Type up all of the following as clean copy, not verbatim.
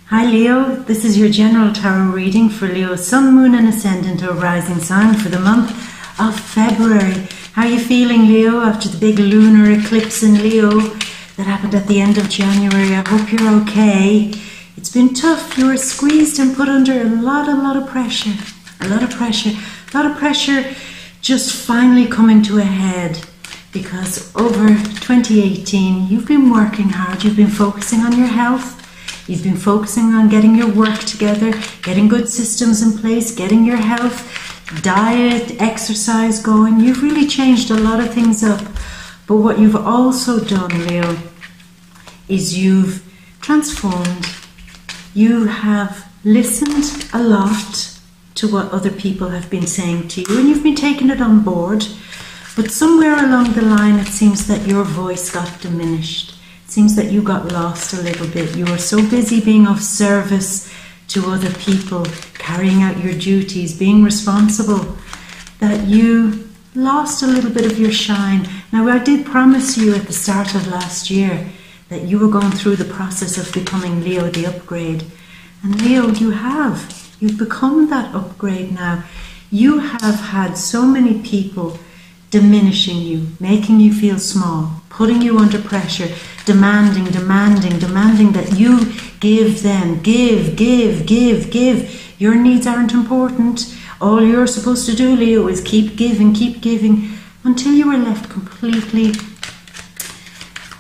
Hi Leo, this is your general tarot reading for Leo, Sun, Moon and Ascendant or Rising sign for the month of February. How are you feeling, Leo, after the big lunar eclipse in Leo that happened at the end of January? I hope you're okay. It's been tough. You were squeezed and put under a lot of pressure. A lot of pressure just finally coming to a head, because over 2018 you've been working hard. You've been focusing on your health. You've been focusing on getting your work together, getting good systems in place, getting your health, diet, exercise going. You've really changed a lot of things up. But what you've also done, Leo, is you've transformed. You have listened a lot to what other people have been saying to you, and you've been taking it on board. But somewhere along the line, it seems that your voice got diminished. It seems that you got lost a little bit. You were so busy being of service to other people, carrying out your duties, being responsible, that you lost a little bit of your shine. Now, I did promise you at the start of last year that you were going through the process of becoming Leo the upgrade. And Leo, you have. You've become that upgrade now. You have had so many people diminishing you, making you feel small, putting you under pressure, demanding that you give them, give. Your needs aren't important. All you're supposed to do, Leo, is keep giving, until you were left completely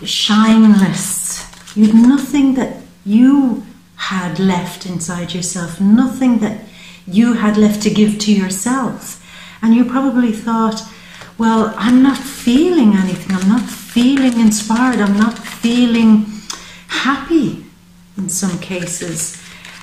shineless. You'd nothing that you had left inside yourself, nothing that you had left to give to yourself. And you probably thought, well, I'm not feeling anything. I'm not feeling inspired. I'm not feeling happy in some cases.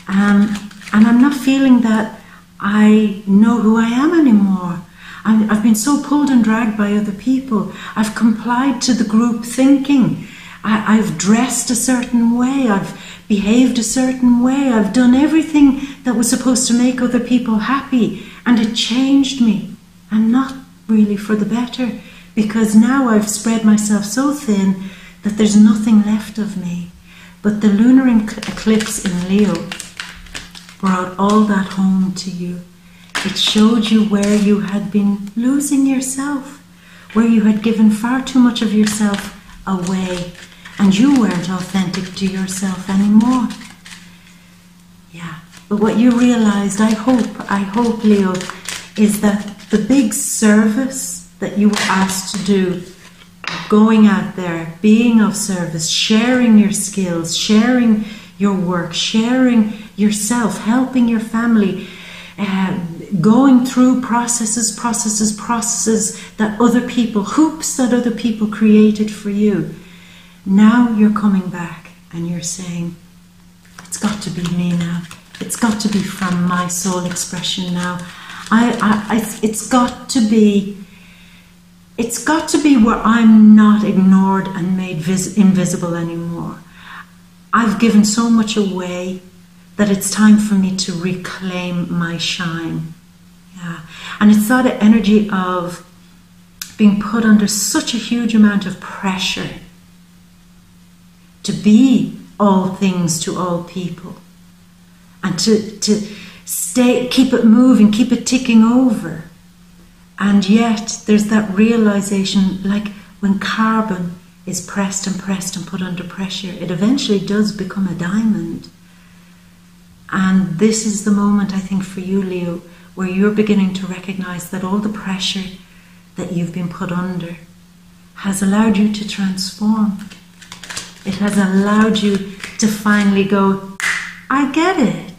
And I'm not feeling that I know who I am anymore. I've been so pulled and dragged by other people. I've complied to the group thinking. I've dressed a certain way. I've behaved a certain way. I've done everything that was supposed to make other people happy. And it changed me. And not really for the better, because now I've spread myself so thin that there's nothing left of me. But the lunar eclipse in Leo brought all that home to you. It showed you where you had been losing yourself, where you had given far too much of yourself away, and you weren't authentic to yourself anymore. Yeah, but what you realized, I hope, Leo, is that the big service that you were asked to do, going out there, being of service, sharing your skills, sharing your work, sharing yourself, helping your family, going through processes that other people, hoops that other people created for you. Now you're coming back and you're saying, it's got to be me now. It's got to be from my soul expression now. It's got to be where I'm not ignored and made invisible anymore. I've given so much away that it's time for me to reclaim my shine. Yeah. And it's that energy of being put under such a huge amount of pressure to be all things to all people, and to keep it moving, keep it ticking over. And yet there's that realization, like when carbon is pressed and put under pressure, it eventually does become a diamond. And this is the moment, I think, for you, Leo, where you're beginning to recognize that all the pressure that you've been put under has allowed you to transform. It has allowed you to finally go, I get it.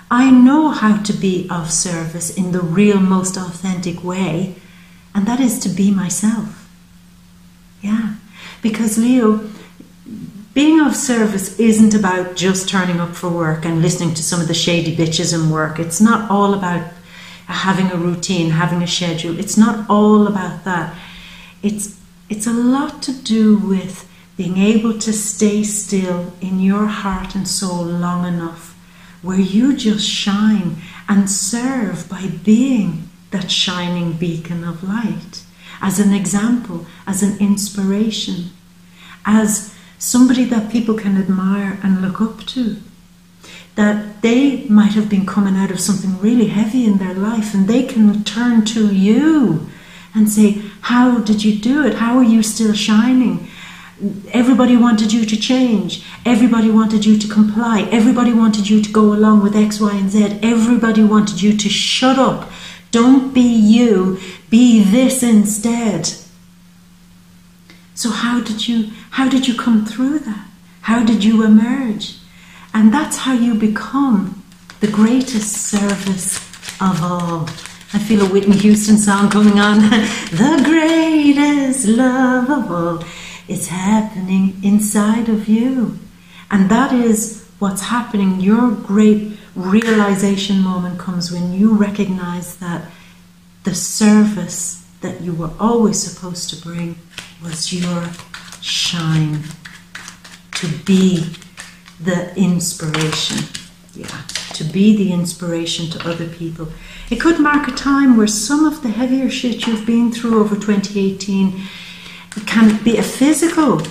I know how to be of service in the real, most authentic way, and that is to be myself. Yeah, because Leo, being of service isn't about just turning up for work and listening to some of the shady bitches in work. It's not all about having a routine, having a schedule. It's not all about that. It's a lot to do with being able to stay still in your heart and soul long enough where you just shine and serve by being that shining beacon of light, as an example, as an inspiration, as somebody that people can admire and look up to. that they might have been coming out of something really heavy in their life, and they can turn to you and say, how did you do it? How are you still shining? Everybody wanted you to change. Everybody wanted you to comply. Everybody wanted you to go along with X, Y, and Z. Everybody wanted you to shut up. Don't be you. Be this instead. So how did you come through that? How did you emerge? And that's how you become the greatest service of all. I feel a Whitney Houston song coming on. The greatest love of all is happening inside of you. And that is what's happening. Your great realization moment comes when you recognize that the service that you were always supposed to bring was your shine. To be the inspiration. Yeah, to be the inspiration to other people. It could mark a time where some of the heavier shit you've been through over 2018 can be a physical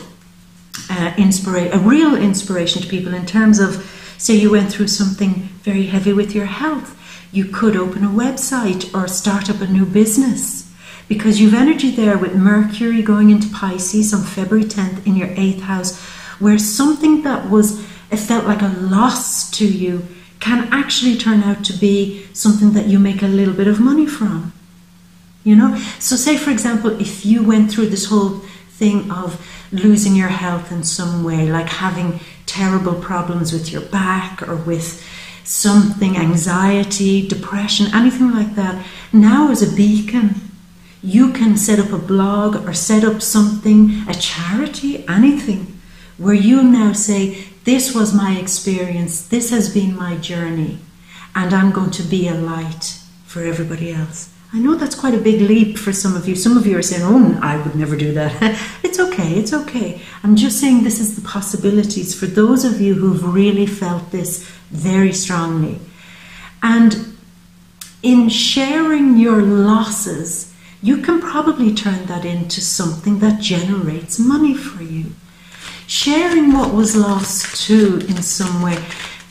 a real inspiration to people, in terms of, say you went through something very heavy with your health. You could open a website or start up a new business, because you've energy there with Mercury going into Pisces on February 10th in your 8th house, where something that it felt like a loss to you can actually turn out to be something that you make a little bit of money from. You know? So say, for example, if you went through this whole thing of losing your health in some way, like having terrible problems with your back or with something, anxiety, depression, anything like that, now as a beacon, you can set up a blog or set up something, a charity, anything, where you now say, this was my experience, this has been my journey, and I'm going to be a light for everybody else. I know that's quite a big leap for some of you. Some of you are saying, oh, I would never do that. It's okay, it's okay. I'm just saying this is the possibilities for those of you who've really felt this very strongly. And in sharing your losses, you can probably turn that into something that generates money for you. Sharing what was lost too in some way,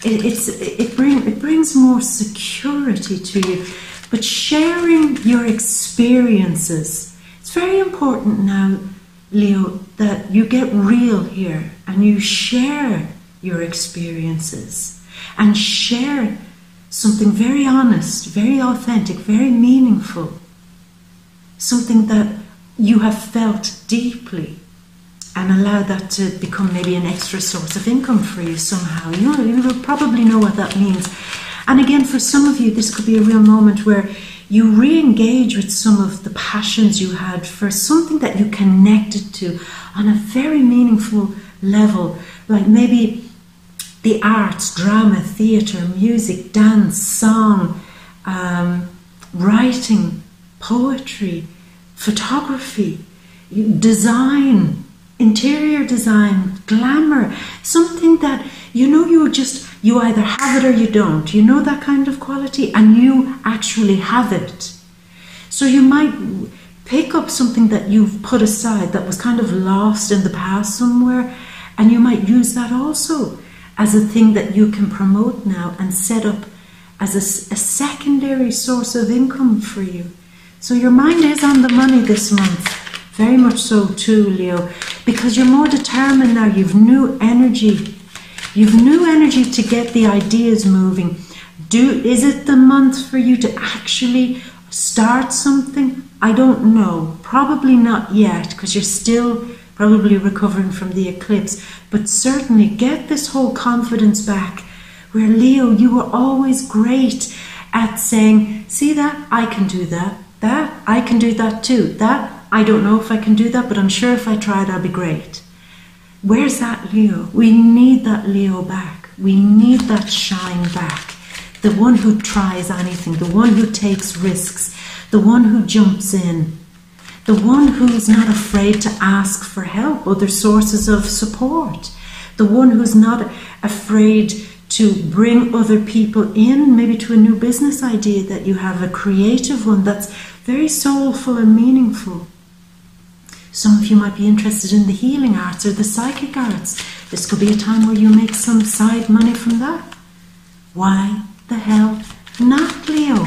it brings more security to you. But sharing your experiences, it's very important now, Leo, that you get real here and you share your experiences and share something very honest, very authentic, very meaningful, something that you have felt deeply, and allow that to become maybe an extra source of income for you somehow. You will probably know what that means. And again, for some of you, this could be a real moment where you re-engage with some of the passions you had for something that you connected to on a very meaningful level, like maybe the arts, drama, theatre, music, dance, song, writing, poetry, photography, design, interior design, glamour, something that you either have it or you don't. You know that kind of quality, and you actually have it. So you might pick up something that you've put aside that was kind of lost in the past somewhere, and you might use that also as a thing that you can promote now and set up as a secondary source of income for you. So your mind is on the money this month. Very much so too, Leo, because you're more determined now. You've new energy. You've new energy to get the ideas moving. Is it the month for you to actually start something? I don't know. Probably not yet, because you're still probably recovering from the eclipse. But certainly get this whole confidence back, where, Leo, you were always great at saying, see that? I can do that. That? I can do that too. That? I don't know if I can do that, but I'm sure if I tried, I'll be great. Where's that Leo? We need that Leo back. We need that shine back. The one who tries anything, the one who takes risks, the one who jumps in, the one who's not afraid to ask for help, other sources of support, the one who's not afraid to bring other people in, maybe to a new business idea that you have, a creative one that's very soulful and meaningful. Some of you might be interested in the healing arts or the psychic arts. This could be a time where you make some side money from that. Why the hell not, Leo?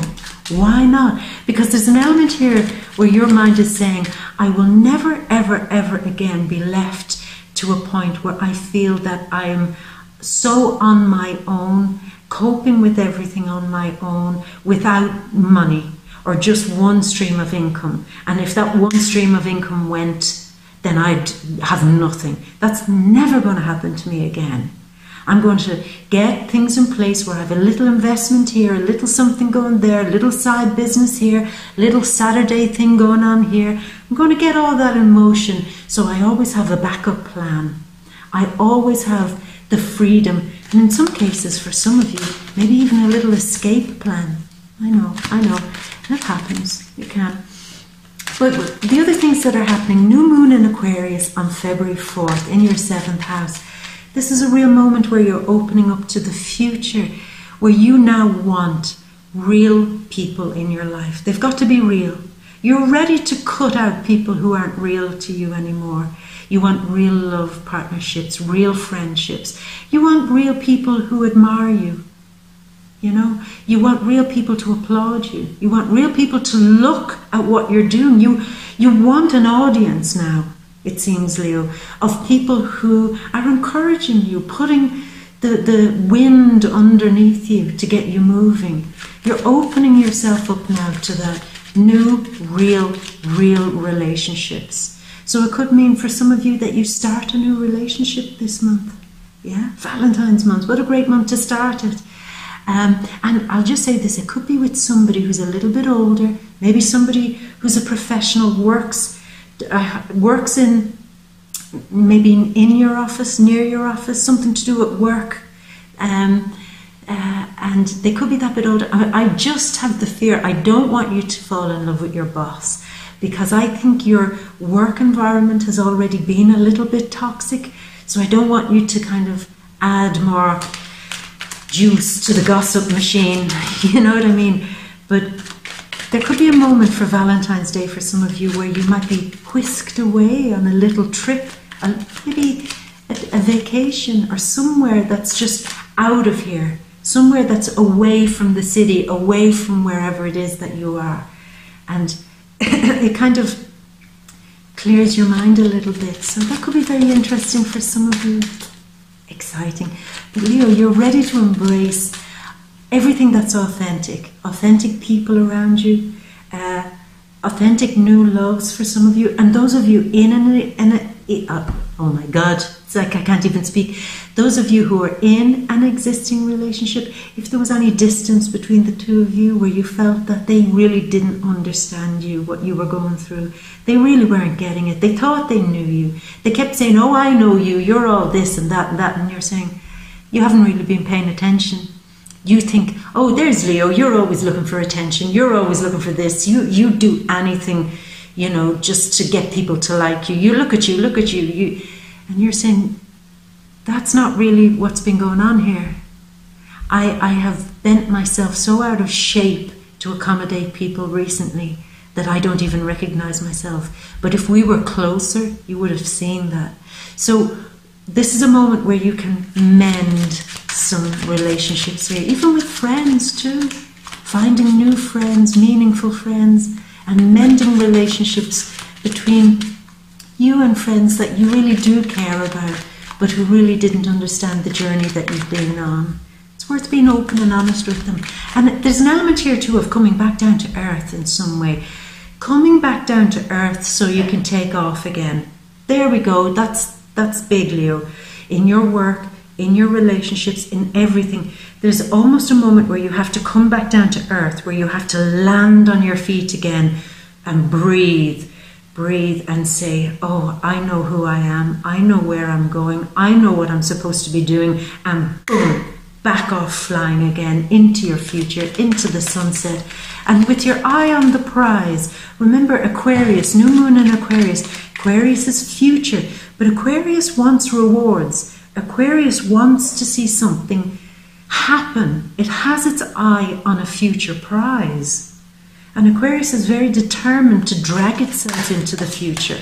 Why not? Because there's an element here where your mind is saying, I will never, ever, ever again be left to a point where I feel that I am so on my own, coping with everything on my own, without money or just one stream of income. And if that one stream of income went, then I'd have nothing. That's never going to happen to me again. I'm going to get things in place where I have a little investment here, a little something going there, a little side business here, a little Saturday thing going on here. I'm going to get all that in motion, so I always have a backup plan. I always have the freedom, and in some cases, for some of you, maybe even a little escape plan. I know, and it happens, you can. But the other things that are happening, new moon in Aquarius on February 4th in your 7th house. This is a real moment where you're opening up to the future, where you now want real people in your life. They've got to be real. You're ready to cut out people who aren't real to you anymore. You want real love partnerships, real friendships. You want real people who admire you. You know, you want real people to applaud you. You want real people to look at what you're doing. You want an audience now, it seems, Leo, of people who are encouraging you, putting the wind underneath you to get you moving. You're opening yourself up now to that new, real relationships. So it could mean for some of you that you start a new relationship this month. Yeah, Valentine's month. What a great month to start it. And I'll just say this, it could be with somebody who's a little bit older, maybe somebody who's a professional, works in, maybe in your office, near your office, something to do at work. And they could be that bit older. I just have the fear, I don't want you to fall in love with your boss, because I think your work environment has already been a little bit toxic. So I don't want you to kind of add more juice to the gossip machine, you know what I mean? But there could be a moment for Valentine's Day for some of you where you might be whisked away on a little trip, maybe a vacation or somewhere that's just out of here, somewhere that's away from the city, away from wherever it is that you are. And it kind of clears your mind a little bit. So that could be very interesting for some of you. Exciting. But Leo, you're ready to embrace everything that's authentic. Authentic people around you, authentic new loves for some of you, and those of you oh my God, it's like I can't even speak. Those of you who are in an existing relationship, if there was any distance between the two of you where you felt that they really didn't understand you, what you were going through, they really weren't getting it. They thought they knew you. They kept saying, oh, I know you, you're all this and that, and you're saying, you haven't really been paying attention. You think, oh, there's Leo, you're always looking for attention, you're always looking for this, you do anything, you know, just to get people to like you. You look at you, and you're saying, that's not really what's been going on here. I have bent myself so out of shape to accommodate people recently that I don't even recognize myself. But if we were closer, you would have seen that. So this is a moment where you can mend some relationships here, even with friends too. Finding new friends, meaningful friends, and mending relationships between you and friends that you really do care about, but who really didn't understand the journey that you've been on. It's worth being open and honest with them. And there's an element here too of coming back down to earth in some way. Coming back down to earth so you can take off again. There we go. That's big, Leo. In your work, in your relationships, in everything, there's almost a moment where you have to come back down to earth, where you have to land on your feet again and breathe and say, oh, I know who I am, I know where I'm going, I know what I'm supposed to be doing, and boom, back off flying again into your future, into the sunset, and with your eye on the prize. Remember Aquarius, new moon in Aquarius. Aquarius is future, but Aquarius wants rewards. Aquarius wants to see something happen. It has its eye on a future prize. And Aquarius is very determined to drag itself into the future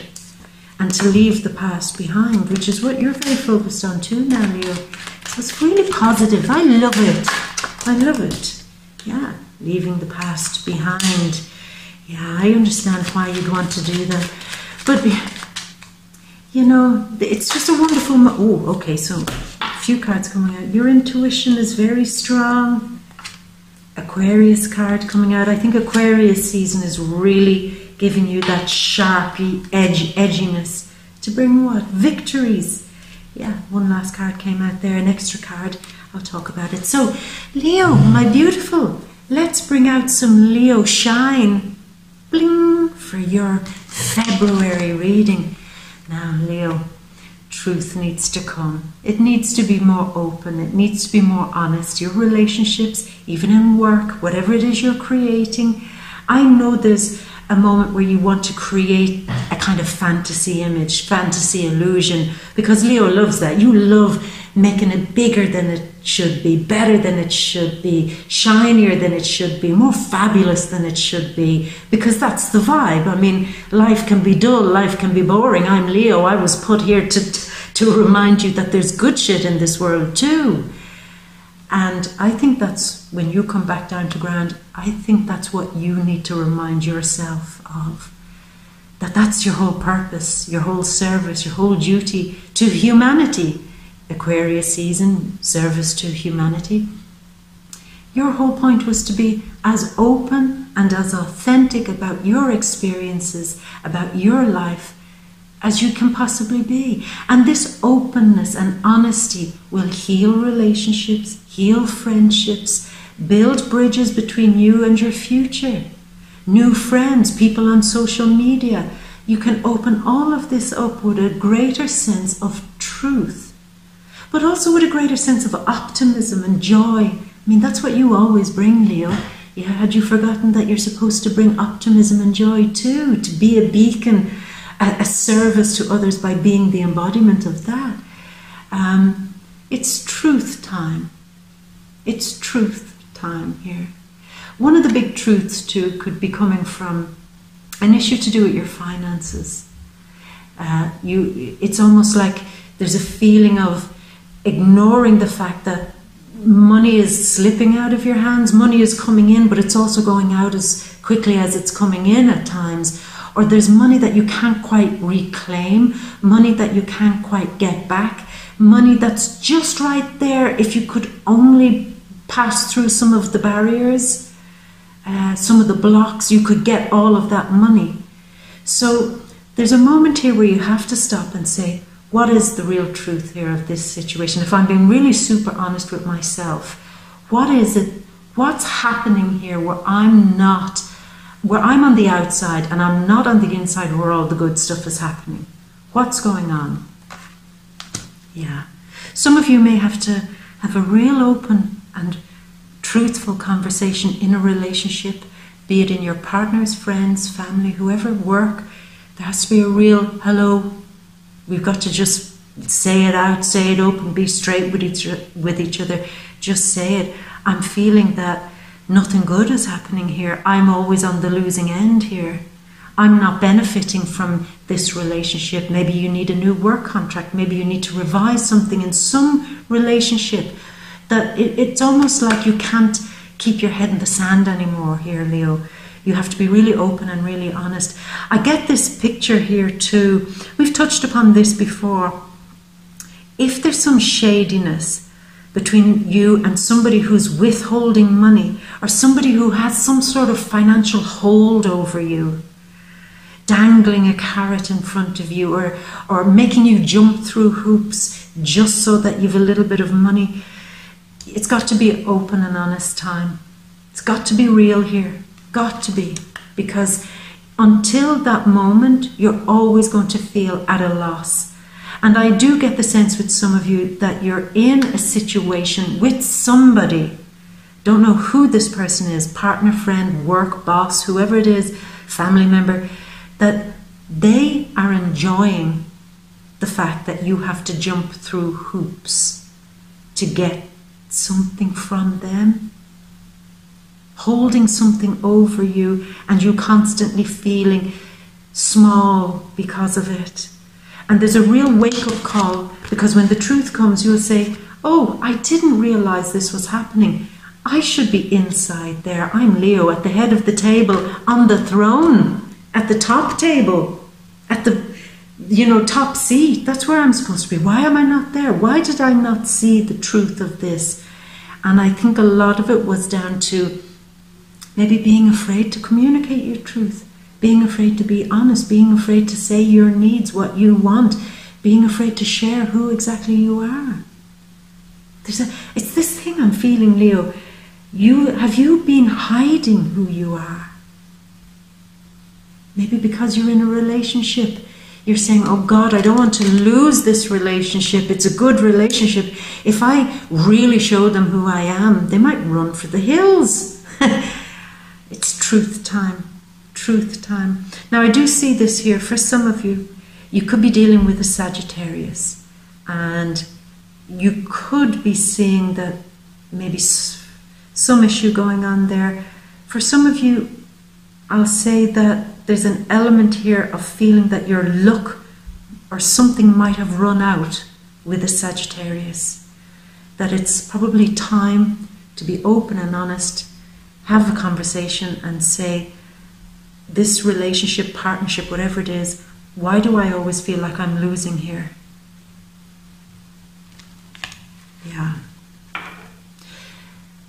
and to leave the past behind, which is what you're very focused on too now, Leo. So it's really positive. I love it. I love it. Yeah, leaving the past behind. Yeah, I understand why you'd want to do that. But, you know, it's just a wonderful... Oh, okay, so a few cards coming out. Your intuition is very strong. Aquarius card coming out. I think Aquarius season is really giving you that sharpy edginess to bring what? Victories. Yeah, one last card came out there, an extra card. I'll talk about it. So, Leo, my beautiful, let's bring out some Leo shine. Bling, for your February reading. Now, Leo, truth needs to come. It needs to be more open. It needs to be more honest. Your relationships, even in work, whatever it is you're creating. I know there's a moment where you want to create a kind of fantasy image, fantasy illusion, because Leo loves that. You love making it bigger than it should be, better than it should be, shinier than it should be, more fabulous than it should be, because that's the vibe. I mean, life can be dull, life can be boring. I'm Leo. I was put here to remind you that there's good shit in this world too. And I think that's, when you come back down to ground, I think that's what you need to remind yourself of. That's your whole purpose, your whole service, your whole duty to humanity. Aquarius season, service to humanity. Your whole point was to be as open and as authentic about your experiences, about your life, as you can possibly be. And this openness and honesty will heal relationships, heal friendships, build bridges between you and your future. New friends, people on social media. You can open all of this up with a greater sense of truth, but also with a greater sense of optimism and joy. I mean, that's what you always bring, Leo. Yeah, had you forgotten that you're supposed to bring optimism and joy too, to be a beacon, a service to others by being the embodiment of that. It's truth time. It's truth time here. One of the big truths too could be coming from an issue to do with your finances. It's almost like there's a feeling of ignoring the fact that money is slipping out of your hands. Money is coming in, but it's also going out as quickly as it's coming in at times. Or there's money that you can't quite reclaim, money that you can't quite get back, money that's just right there if you could only pass through some of the barriers, some of the blocks, you could get all of that money. So there's a moment here where you have to stop and say, what is the real truth here of this situation? If I'm being really super honest with myself, what is it? What's happening here where I'm on the outside and I'm not on the inside where all the good stuff is happening? What's going on? Yeah. Some of you may have to have a real open and truthful conversation in a relationship, be it in your partners, friends, family, whoever, work. There has to be a real hello. We've got to just say it out, say it open, be straight with each other. Just say it. I'm feeling that nothing good is happening here. I'm always on the losing end here. I'm not benefiting from this relationship. Maybe you need a new work contract. Maybe you need to revise something in some relationship. That it's almost like you can't keep your head in the sand anymore here, Leo. You have to be really open and really honest. I get this picture here too. We've touched upon this before. If there's some shadiness between you and somebody who's withholding money, or somebody who has some sort of financial hold over you, dangling a carrot in front of you, or making you jump through hoops just so that you've a little bit of money, it's got to be open and honest time. It's got to be real here. Got to be. Because until that moment, you're always going to feel at a loss. And I do get the sense with some of you that you're in a situation with somebody, don't know who this person is, partner, friend, work, boss, whoever it is, family member, that they are enjoying the fact that you have to jump through hoops to get something from them, holding something over you, and you constantly feeling small because of it. And there's a real wake-up call, because when the truth comes, you'll say, oh, I didn't realize this was happening. I should be inside there. I'm Leo at the head of the table, on the throne, at the top table, at the, top seat. That's where I'm supposed to be. Why am I not there? Why did I not see the truth of this? And I think a lot of it was down to maybe being afraid to communicate your truth, being afraid to be honest, being afraid to say your needs, what you want, being afraid to share who exactly you are. It's this thing I'm feeling, Leo. Have you been hiding who you are? Maybe because you're in a relationship, you're saying, oh God, I don't want to lose this relationship. It's a good relationship. If I really show them who I am, they might run for the hills. It's truth time. Truth time. Now I do see this here for some of you. You could be dealing with a Sagittarius, and you could be seeing that maybe some issue going on there. For some of you, I'll say that there's an element here of feeling that your luck or something might have run out with a Sagittarius. That it's probably time to be open and honest, have a conversation and say, this relationship, partnership, whatever it is, why do I always feel like I'm losing here? Yeah.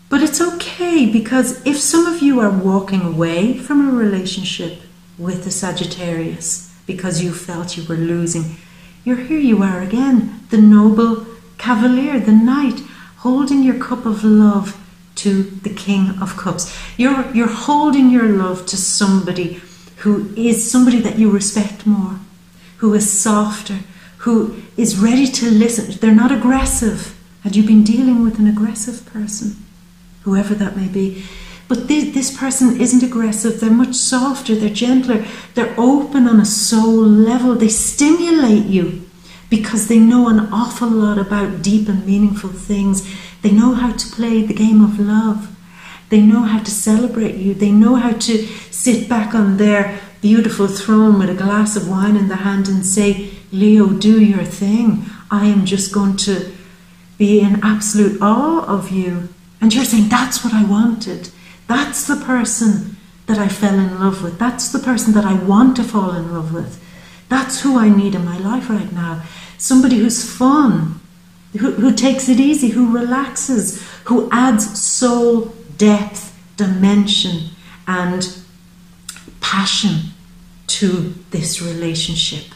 But it's okay, because if some of you are walking away from a relationship with a Sagittarius because you felt you were losing, here you are again, the noble cavalier, the knight, holding your cup of love to the King of Cups. You're holding your love to somebody who is somebody that you respect more, who is softer, who is ready to listen. They're not aggressive. Had you been dealing with an aggressive person, whoever that may be? But this person isn't aggressive. They're much softer. They're gentler. They're open on a soul level. They stimulate you because they know an awful lot about deep and meaningful things. They know how to play the game of love. They know how to celebrate you. They know how to sit back on their beautiful throne with a glass of wine in their hand and say, Leo, do your thing. I am just going to be in absolute awe of you. And you're saying, that's what I wanted. That's the person that I fell in love with. That's the person that I want to fall in love with. That's who I need in my life right now. Somebody who's fun, who takes it easy, who relaxes, who adds soul, depth, dimension, and passion to this relationship.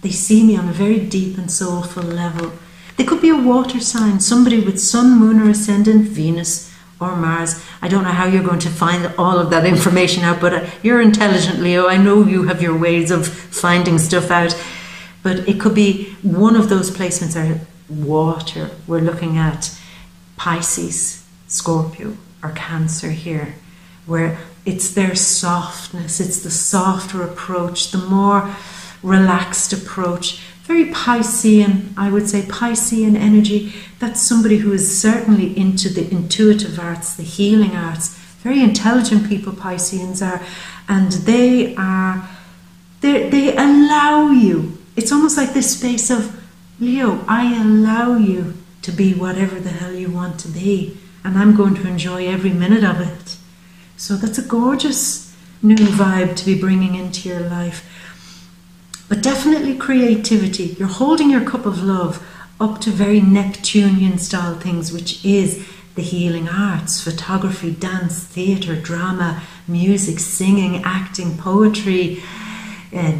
They see me on a very deep and soulful level. They could be a water sign, somebody with sun, moon, or ascendant, Venus or Mars. I don't know how you're going to find all of that information out, but you're intelligent, Leo. I know you have your ways of finding stuff out. But it could be one of those placements are water. We're looking at Pisces, Scorpio, or Cancer here, where it's their softness, it's the softer approach, the more relaxed approach. Very Piscean, I would say Piscean energy. That's somebody who is certainly into the intuitive arts, the healing arts. Very intelligent people, Pisceans are. And they allow you. It's almost like this space of, Leo, I allow you to be whatever the hell you want to be. And I'm going to enjoy every minute of it. So that's a gorgeous new vibe to be bringing into your life. But definitely creativity. You're holding your cup of love up to very Neptunian style things, which is the healing arts, photography, dance, theatre, drama, music, singing, acting, poetry,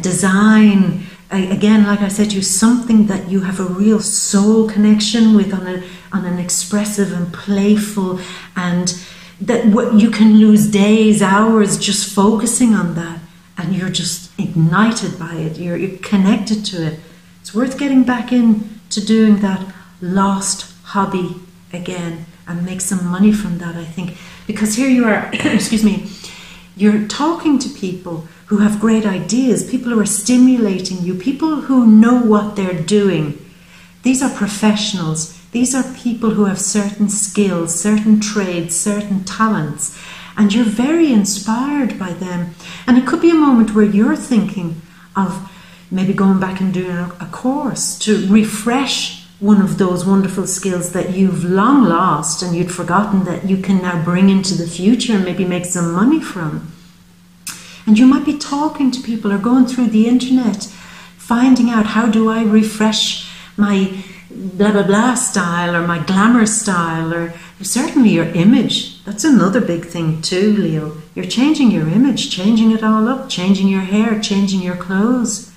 design. Again, like I said to you, something that you have a real soul connection with on an expressive and playful, and that you can lose days, hours just focusing on that. And you're just ignited by it. You're connected to it. It's worth getting back into doing that lost hobby again and make some money from that, I think. Because here you are, excuse me, you're talking to people who have great ideas, people who are stimulating you, people who know what they're doing. These are professionals. These are people who have certain skills, certain trades, certain talents. And you're very inspired by them. And it could be a moment where you're thinking of maybe going back and doing a course to refresh one of those wonderful skills that you've long lost and you'd forgotten that you can now bring into the future and maybe make some money from. And you might be talking to people or going through the internet, finding out, how do I refresh my blah blah blah style or my glamour style, or certainly your image. That's another big thing too, Leo. You're changing your image, changing it all up, changing your hair, changing your clothes,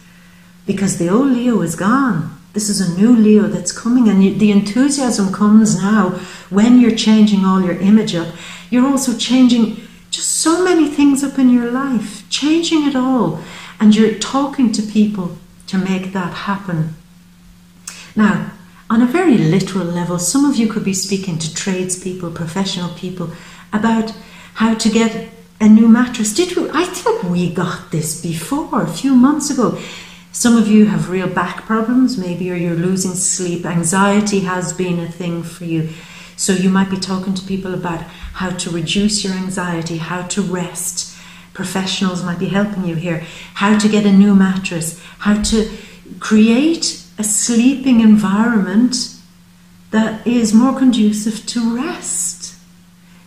because the old Leo is gone. This is a new Leo that's coming, and the enthusiasm comes now when you're changing all your image up. You're also changing just so many things up in your life, changing it all, and you're talking to people to make that happen. Now, on a very literal level, some of you could be speaking to tradespeople, professional people, about how to get a new mattress. Did we? I think we got this before, a few months ago. Some of you have real back problems, maybe, or you're losing sleep. Anxiety has been a thing for you. So you might be talking to people about how to reduce your anxiety, how to rest. Professionals might be helping you here. How to get a new mattress, how to create a sleeping environment that is more conducive to rest.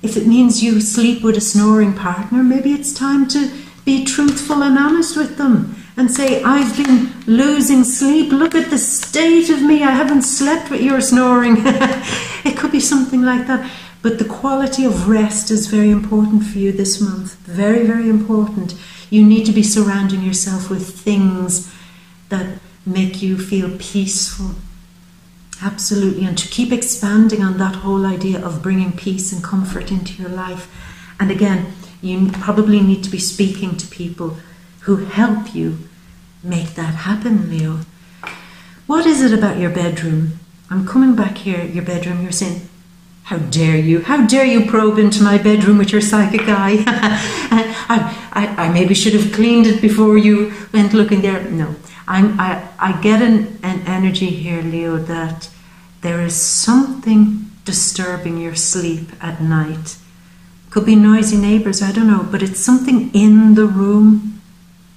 If it means you sleep with a snoring partner, maybe it's time to be truthful and honest with them and say, I've been losing sleep. Look at the state of me. I haven't slept with your snoring. It could be something like that. But the quality of rest is very important for you this month. Very, very important. You need to be surrounding yourself with things that make you feel peaceful. Absolutely. And to keep expanding on that whole idea of bringing peace and comfort into your life. And again, you probably need to be speaking to people who help you make that happen, Leo. What is it about your bedroom? I'm coming back here, your bedroom. You're saying, how dare you? How dare you probe into my bedroom with your psychic eye? I maybe should have cleaned it before you went looking there. No, I get an energy here, Leo, that there is something disturbing your sleep at night. Could be noisy neighbours, I don't know, but it's something in the room.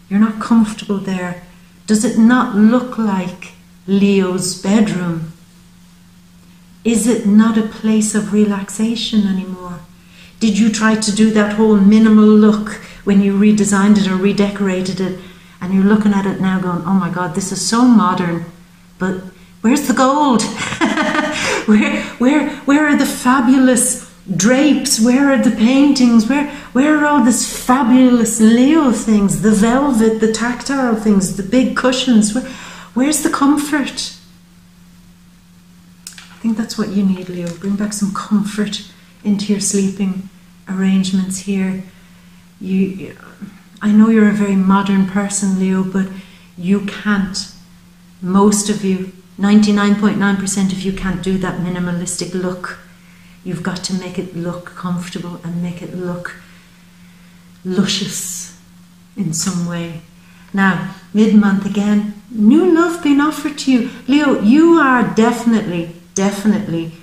You're not comfortable there. Does it not look like Leo's bedroom? Is it not a place of relaxation anymore? Did you try to do that whole minimal look when you redesigned it or redecorated it, and you're looking at it now going, oh my God, this is so modern, but where's the gold? where are the fabulous drapes? Where are the paintings? Where are all these fabulous Leo things? The velvet, the tactile things, the big cushions. Where's the comfort? I think that's what you need, Leo. Bring back some comfort into your sleeping arrangements here. I know you're a very modern person, Leo, but you can't. Most of you, 99.9% of you can't do that minimalistic look. You've got to make it look comfortable and make it look luscious in some way. Now, mid-month again, new love being offered to you. Leo, you are definitely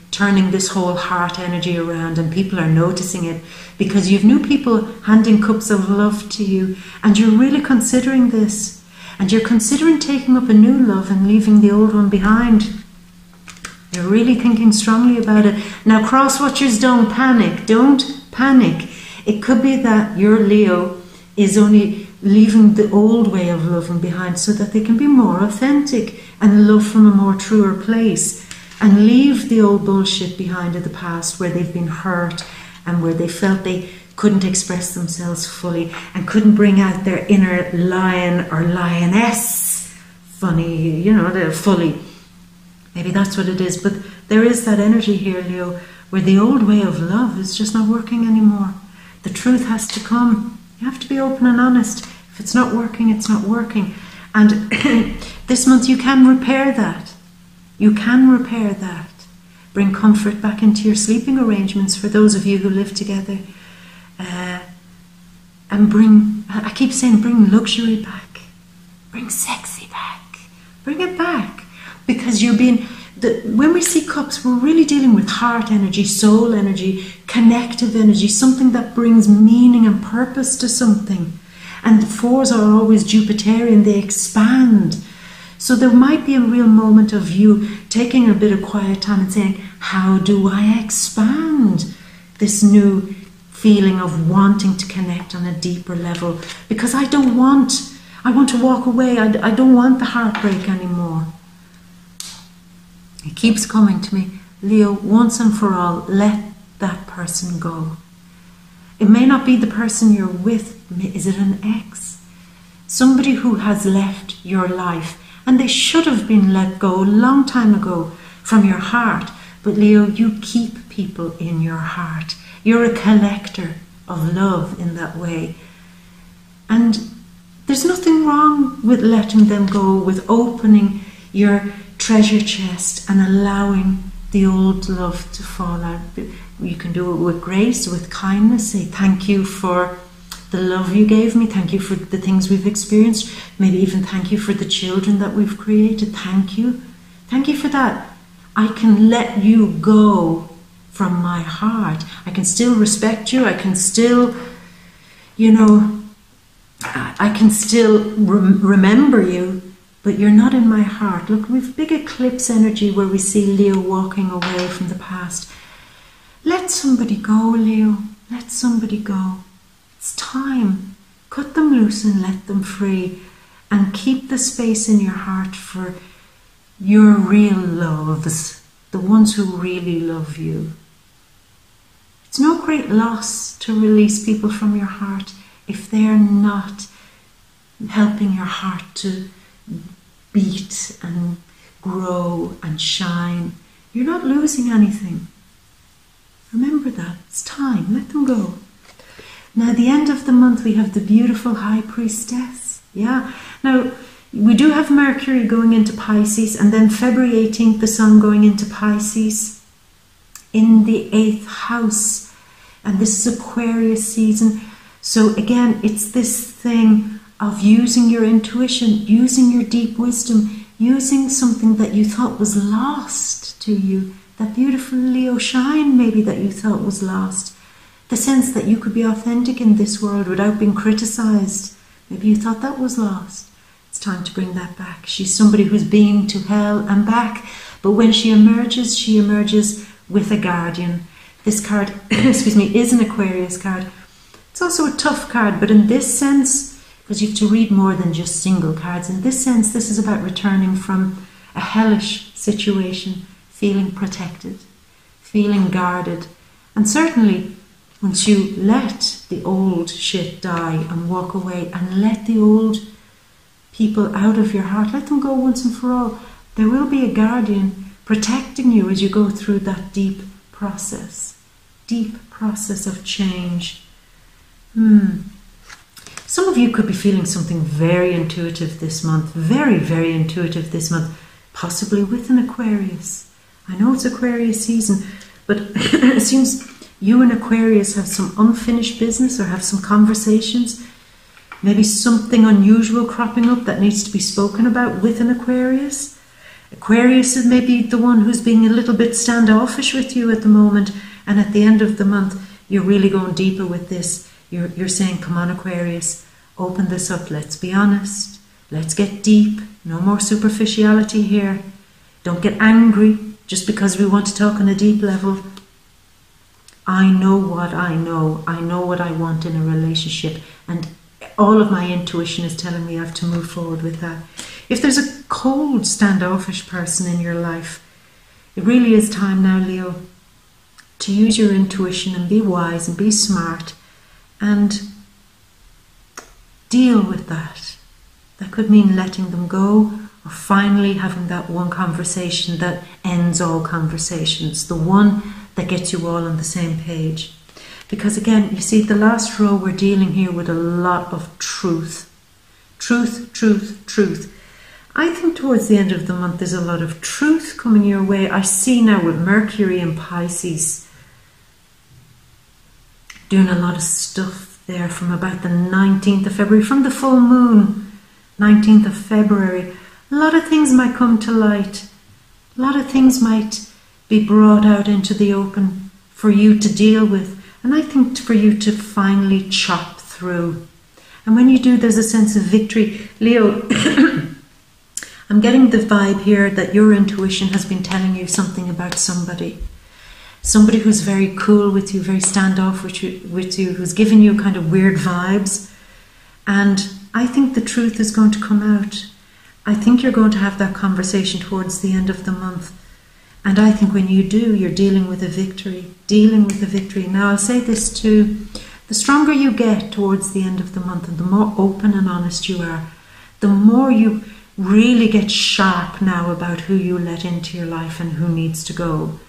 turning this whole heart energy around, and people are noticing it because you've new people handing cups of love to you, and you're really considering this, and you're considering taking up a new love and leaving the old one behind. You're really thinking strongly about it. Now, cross-watchers, don't panic. Don't panic. It could be that your Leo is only leaving the old way of loving behind so that they can be more authentic and love from a more truer place, and leave the old bullshit behind of the past where they've been hurt and where they felt they couldn't express themselves fully and couldn't bring out their inner lion or lioness. Funny, they're fully. Maybe that's what it is, but there is that energy here, Leo, where the old way of love is just not working anymore. The truth has to come. You have to be open and honest. If it's not working, it's not working. And this month you can repair that. You can repair that. Bring comfort back into your sleeping arrangements for those of you who live together. And bring luxury back. Bring sexy back. Bring it back. Because when we see cups, we're really dealing with heart energy, soul energy, connective energy, something that brings meaning and purpose to something. And the fours are always Jupiterian, they expand. So there might be a real moment of you taking a bit of quiet time and saying, how do I expand this new feeling of wanting to connect on a deeper level? Because I want to walk away. I don't want the heartbreak anymore. It keeps coming to me, Leo, once and for all, let that person go. It may not be the person you're with. Is it an ex? Somebody who has left your life, and they should have been let go a long time ago from your heart. But Leo, you keep people in your heart. You're a collector of love in that way. And there's nothing wrong with letting them go, with opening your treasure chest and allowing the old love to fall out. You can do it with grace, with kindness. Say thank you for the love you gave me. Thank you for the things we've experienced. Maybe even thank you for the children that we've created. Thank you. Thank you for that. I can let you go from my heart. I can still respect you. I can still, I can still remember you, but you're not in my heart. Look, we've big eclipse energy where we see Leo walking away from the past. Let somebody go, Leo. Let somebody go. It's time. Cut them loose and let them free. And keep the space in your heart for your real loves, the ones who really love you. It's no great loss to release people from your heart if they're not helping your heart to beat and grow and shine. You're not losing anything. Remember that. It's time. Let them go. Now, at the end of the month, we have the beautiful High Priestess. Yeah. Now, we do have Mercury going into Pisces, and then February 18th, the Sun going into Pisces in the 8th house. And this is Aquarius season. So again, it's this thing of using your intuition, using your deep wisdom, using something that you thought was lost to you, that beautiful Leo shine maybe that you thought was lost. The sense that you could be authentic in this world without being criticized. Maybe you thought that was lost. It's time to bring that back. She's somebody who's been to hell and back. But when she emerges with a guardian. This card, excuse me, is an Aquarius card. It's also a tough card, but in this sense, because you have to read more than just single cards, in this sense, this is about returning from a hellish situation, feeling protected, feeling guarded. And certainly, once you let the old shit die and walk away and let the old people out of your heart, let them go once and for all, there will be a guardian protecting you as you go through that deep process of change. Some of you could be feeling something very intuitive this month, very, very intuitive this month, possibly with an Aquarius. I know it's Aquarius season, but it seems you and Aquarius have some unfinished business or have some conversations, maybe something unusual cropping up that needs to be spoken about with an Aquarius. Aquarius is maybe the one who's being a little bit standoffish with you at the moment, and at the end of the month, you're really going deeper with this. You're saying, come on, Aquarius, open this up. Let's be honest. Let's get deep. No more superficiality here. Don't get angry just because we want to talk on a deep level. I know what I know. I know what I want in a relationship. And all of my intuition is telling me I have to move forward with that. If there's a cold, standoffish person in your life, it really is time now, Leo, to use your intuition and be wise and be smart and deal with that. That could mean letting them go or finally having that one conversation that ends all conversations, the one that gets you all on the same page. Because again, you see, the last row, we're dealing here with a lot of truth. Truth. I think towards the end of the month there's a lot of truth coming your way. I see now with Mercury in Pisces doing a lot of stuff there from about the 19th of February, from the full moon, 19th of February. A lot of things might come to light. A lot of things might be brought out into the open for you to deal with. And I think for you to finally chop through. And when you do, there's a sense of victory. Leo, I'm getting the vibe here that your intuition has been telling you something about somebody. Somebody who's very cool with you, very standoff with you, who's giving you kind of weird vibes. And I think the truth is going to come out. I think you're going to have that conversation towards the end of the month. And I think when you do, you're dealing with a victory. Dealing with a victory. Now, I'll say this too. The stronger you get towards the end of the month and the more open and honest you are, the more you really get sharp now about who you let into your life and who needs to go.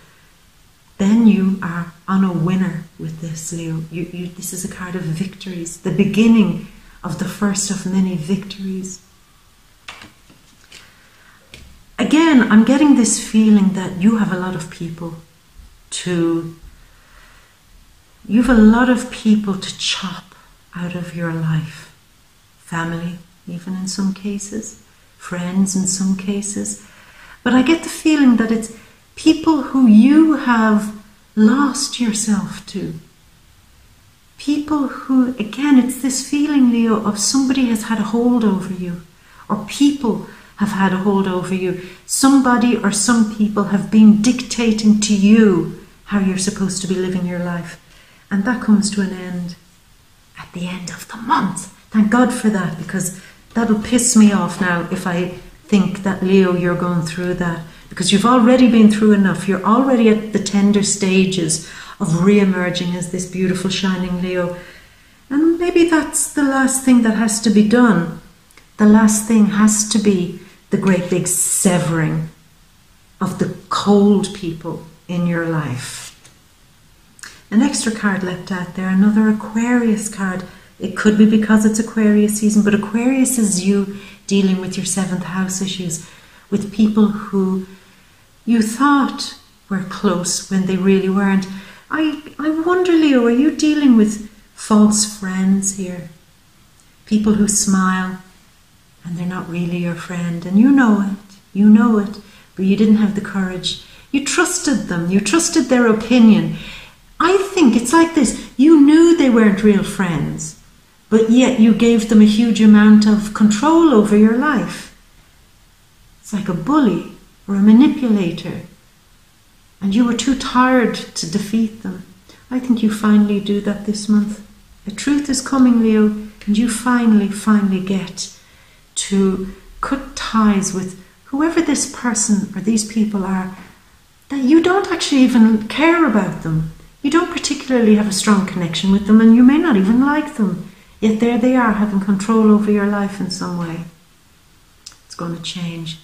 Then you are on a winner with this, Leo. This is a card of victories. The beginning of the first of many victories. Again, I'm getting this feeling that you have a lot of people to chop out of your life. Family, even in some cases. Friends in some cases. But I get the feeling that it's people who you have lost yourself to. People who, again, it's this feeling, Leo, of somebody has had a hold over you. Or people have had a hold over you. Somebody or some people have been dictating to you how you're supposed to be living your life. And that comes to an end at the end of the month. Thank God for that, because that'll piss me off now if I think that, Leo, you're going through that. Because you've already been through enough. You're already at the tender stages of re-emerging as this beautiful shining Leo. And maybe that's the last thing that has to be done. The last thing has to be the great big severing of the cold people in your life. An extra card leapt out there, another Aquarius card. It could be because it's Aquarius season, but Aquarius is you dealing with your 7th house issues, with people who you thought were close when they really weren't. I wonder, Leo, are you dealing with false friends here? People who smile and they're not really your friend, and you know it, but you didn't have the courage. You trusted them, you trusted their opinion. I think it's like this. You knew they weren't real friends, but yet you gave them a huge amount of control over your life. It's like a bully or a manipulator, and you were too tired to defeat them. I think you finally do that this month. The truth is coming, Leo, and you finally get to cut ties with whoever this person or these people are, that you don't actually even care about them. You don't particularly have a strong connection with them, and you may not even like them. Yet there they are, having control over your life in some way. It's going to change.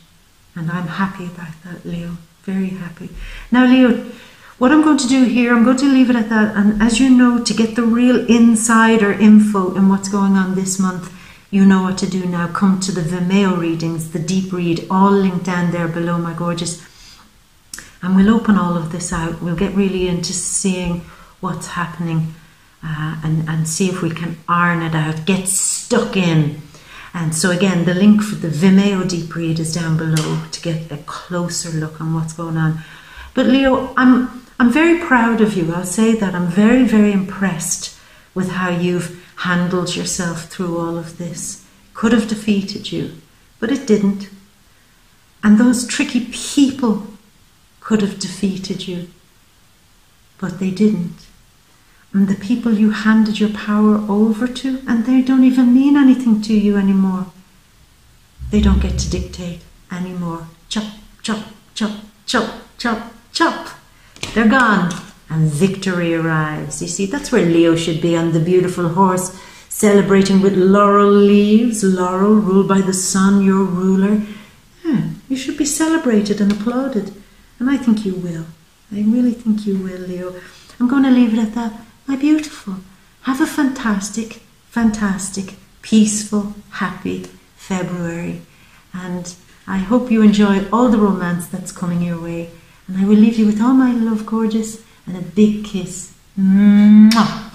And I'm happy about that, Leo. Very happy. Now, Leo, what I'm going to do here, I'm going to leave it at that. And as you know, to get the real insider info in what's going on this month, you know what to do now. Come to the VIMEO readings, the deep read, all linked down there below, my gorgeous. And we'll open all of this out. We'll get really into seeing what's happening and see if we can iron it out, get stuck in. And so again, the link for the VIMEO deep read is down below to get a closer look on what's going on. But Leo, I'm very proud of you. I'll say that. I'm very, very impressed with how you've handled yourself through all of this. Could have defeated you, but it didn't. And those tricky people could have defeated you, but they didn't. And the people you handed your power over to, and they don't even mean anything to you anymore. They don't get to dictate anymore. Chop, chop, chop, chop, chop, chop. They're gone. And victory arrives. You see, that's where Leo should be, on the beautiful horse, celebrating with laurel leaves. Laurel, ruled by the sun, your ruler. Yeah, you should be celebrated and applauded. And I think you will. I really think you will, Leo. I'm going to leave it at that. My beautiful, have a fantastic, fantastic, peaceful, happy February. And I hope you enjoy all the romance that's coming your way. And I will leave you with all my love, gorgeous, and a big kiss. Mwah.